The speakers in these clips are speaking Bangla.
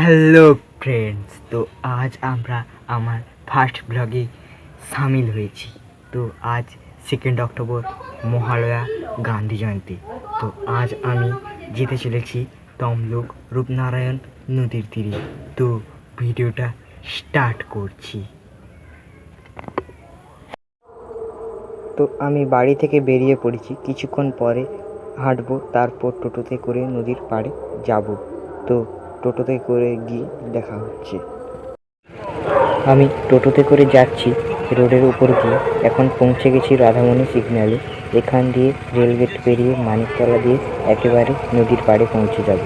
হ্যালো ফ্রেন্ডস, তো আজ আমরা আমার ফার্স্ট ব্লগে সামিল হয়েছি। তো আজ 2 অক্টোবর মহালয়া গান্ধী জয়ন্তী। তো আজ আমি যেতে চলেছি তমলুক রূপনারায়ণ নদীর তীরে। তো ভিডিওটা স্টার্ট করছি। তো আমি বাড়ি থেকে বেরিয়ে পড়েছি, কিছুক্ষণ পরে হাঁটবো, তারপর টোটোতে করে নদীর পাড়ে যাব। তো টোটোতে করে গিয়ে দেখা হচ্ছে। আমি টোটোতে করে যাচ্ছি রোডের উপর দিয়ে। এখন পৌঁছে গেছি রাধামণি সিগন্যালে। এখান দিয়ে রেলগেট পেরিয়ে মানিকতলা দিয়ে একেবারে নদীর পাড়ে পৌঁছে যাব।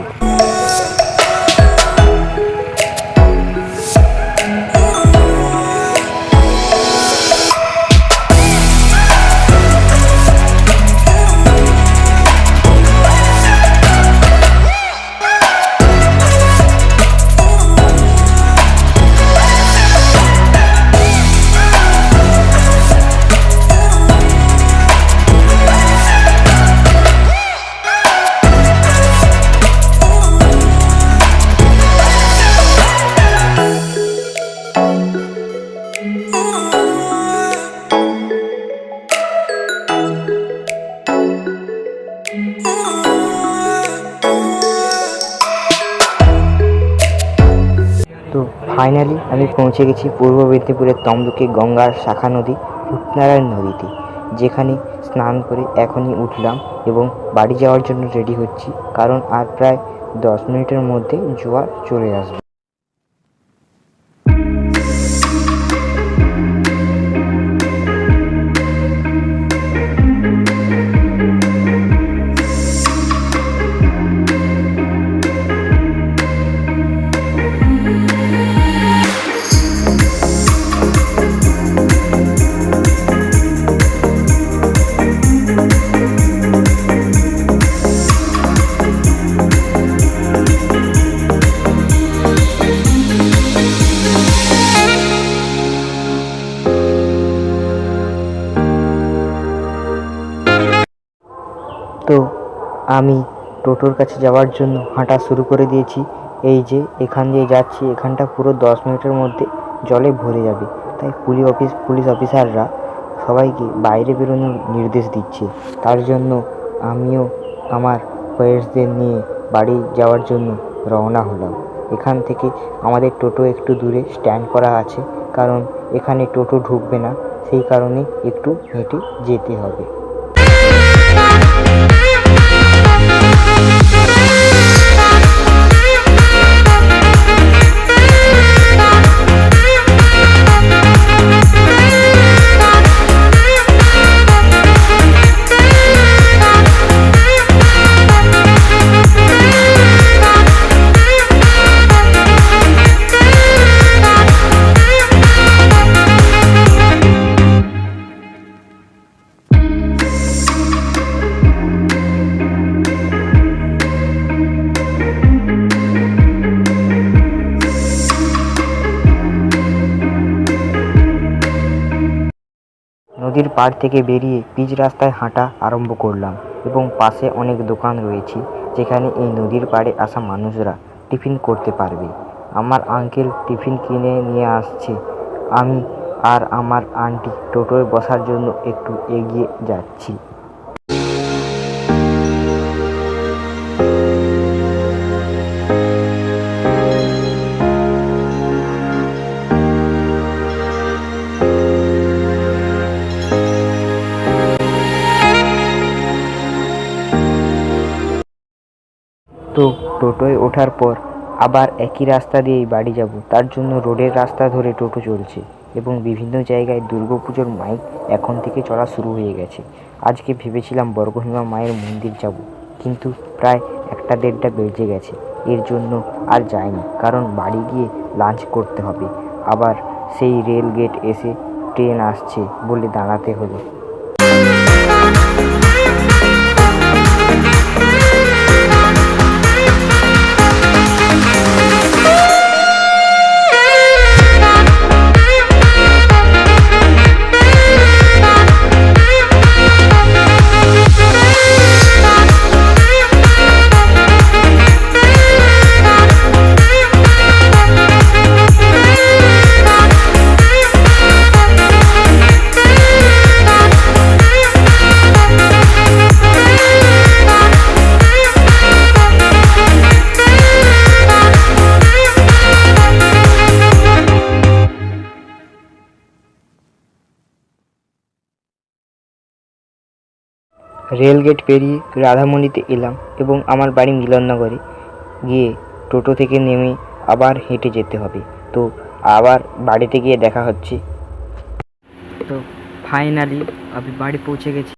তো ফাইনালি আমি পৌঁছে গেছি পূর্ব মেদিনীপুরের তমলুকে গঙ্গার শাখা নদী রূপনারায়ণ নদীতে, যেখানে স্নান করে এখনই উঠলাম এবং বাড়ি যাওয়ার জন্য রেডি হচ্ছি, কারণ আর প্রায় 10 মিনিটের মধ্যে জোয়ার চলে আসবে। তো আমি টোটোর কাছে যাওয়ার জন্য হাঁটা শুরু করে দিয়েছি। এই যে এখান দিয়ে যাচ্ছি, এখানটা পুরো 10 মিনিটের মধ্যে জলে ভরে যাবে। তাই পুলিশ অফিসাররা সবাইকে বাইরে বেরোনোর নির্দেশ দিচ্ছে। তার জন্য আমিও আমার ফ্রেন্ডসদের নিয়ে বাড়ি যাওয়ার জন্য রওনা হলাম। এখান থেকে আমাদের টোটো একটু দূরে স্ট্যান্ড করা আছে, কারণ এখানে টোটো ঢুকবে না, সেই কারণে একটু হেঁটে যেতে হবে। নদীর পাড় থেকে বেরিয়ে পিচ রাস্তায় হাঁটা আরম্ভ করলাম এবং পাশে অনেক দোকান রয়েছে, যেখানে এই নদীর পাড়ে আসা মানুষরা টিফিন করতে পারবে। আমার আঙ্কেল টিফিন কিনে নিয়ে আসছে। আমি আর আমার আন্টি টোটোয় বসার জন্য একটু এগিয়ে যাচ্ছি। তো টোটোয় ওঠার পর আবার একই রাস্তা দিয়েই বাড়ি যাব, তার জন্য রোডের রাস্তা ধরে টোটো চলছে এবং বিভিন্ন জায়গায় দুর্গাপুজোর মাইক এখন থেকে চলা শুরু হয়ে গেছে। আজকে ভেবেছিলাম বর্গভীমা মায়ের মন্দির যাব, কিন্তু প্রায় 1-1:30 বেজে গেছে। এর জন্য আর যাইনি, কারণ বাড়ি গিয়ে লাঞ্চ করতে হবে। আবার সেই রেল গেট এসে ট্রেন আসছে বলে দাঁড়াতে হলো। রেলগেট পেরিয়ে রাধামণিতে এলাম এবং আমার বাড়ি মিলননগরে। গিয়ে টোটো থেকে নেমে আবার হেঁটে যেতে হবে। তো আবার বাড়িতে গিয়ে দেখা হচ্ছে। তো ফাইনালি আমি বাড়ি পৌঁছে গেছি।